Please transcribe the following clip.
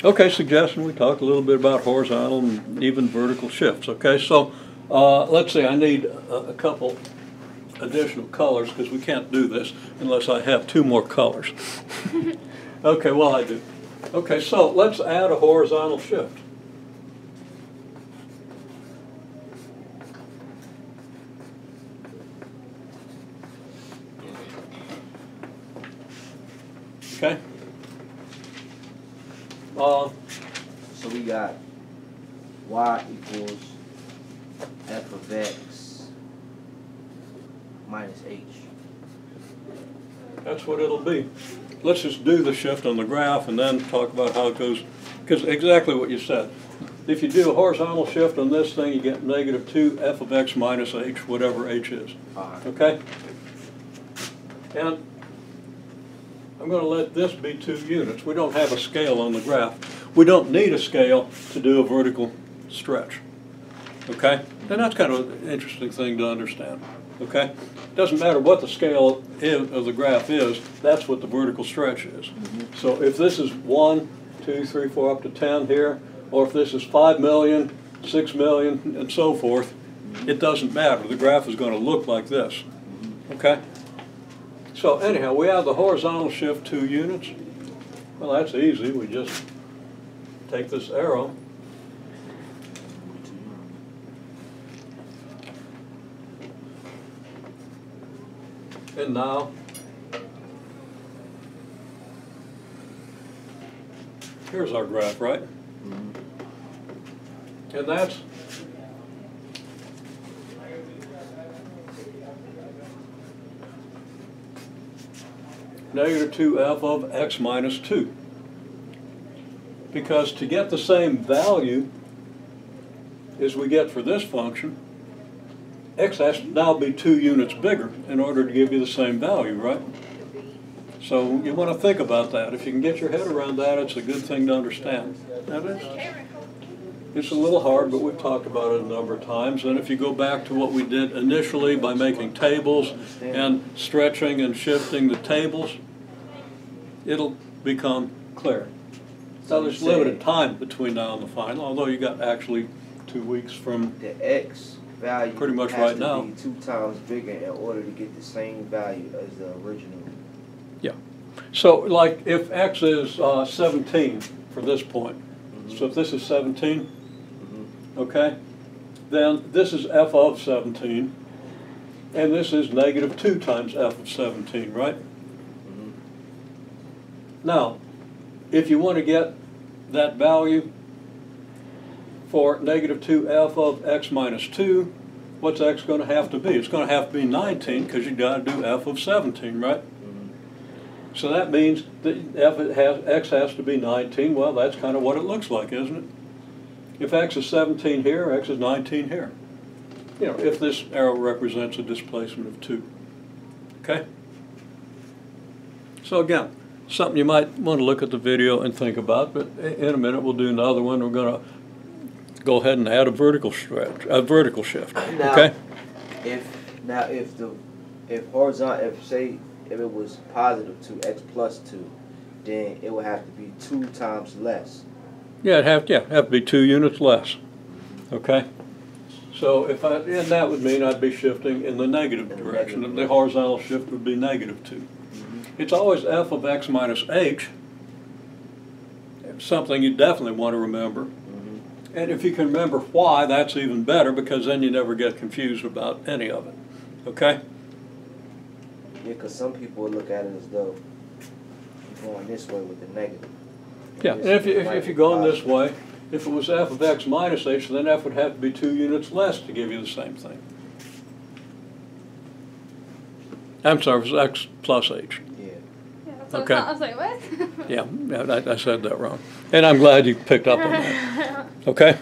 Okay, suggestion, we talked a little bit about horizontal and even vertical shifts. Okay, so let's see, I need a couple additional colors because we can't do this unless I have two more colors. Okay, well I do. Okay, so let's add a horizontal shift. Okay. So we got y equals f of x minus h. That's what it'll be. Let's just do the shift on the graph and then talk about how it goes, because exactly what you said. If you do a horizontal shift on this thing, you get negative 2 f of x minus h, whatever h is. Okay? And I'm going to let this be 2 units. We don't have a scale on the graph. We don't need a scale to do a vertical stretch. Okay? And that's kind of an interesting thing to understand. Okay? It doesn't matter what the scale of the graph is, that's what the vertical stretch is. So if this is 1, 2, 3, 4, up to 10 here, or if this is 5 million, 6 million, and so forth, it doesn't matter. The graph is going to look like this. Okay? So anyhow, we have the horizontal shift 2 units. Well, that's easy. We just take this arrow and now here's our graph, right? And that's negative 2f of x minus 2. Because to get the same value as we get for this function, x has to now be 2 units bigger in order to give you the same value, right? So you want to think about that. If you can get your head around that, it's a good thing to understand. Now, it's a little hard, but we've talked about it a number of times. And if you go back to what we did initially by making tables and stretching and shifting the tables, it'll become clear. So there's limited time between now and the final, although you got actually 2 weeks from the x value pretty much has right to now. Be 2 times bigger in order to get the same value as the original. Yeah. So like if x is 17 for this point, so if this is 17, okay, then this is f of 17, and this is negative 2 times f of 17, right? Now, if you want to get that value for negative 2f of x minus 2, what's x going to have to be? It's going to have to be 19 because you've got to do f of 17, right? So that means that x has to be 19. Well, that's kind of what it looks like, isn't it? If x is 17 here, x is 19 here. You know, if this arrow represents a displacement of 2. Okay? So again, something you might want to look at the video and think about, but in a minute we'll do another one. We're going to go ahead and add a vertical stretch, a vertical shift. Now, okay? If horizontal, if it was positive 2x plus 2, then it would have to be 2 times less. Yeah, it'd have to be 2 units less. Okay? So and that would mean I'd be shifting in the negative direction. The horizontal shift would be negative 2. It's always f of x minus h, something you definitely want to remember. And if you can remember why, that's even better, because then you never get confused about any of it. Okay? Yeah, because some people look at it as though you're going this way with the negative. Yeah, and if you're going this way, if it was f of x minus h, then f would have to be 2 units less to give you the same thing. I'm sorry, it was x plus h. So okay. I was like, what? Yeah, I said that wrong. And I'm glad you picked up on that. Okay?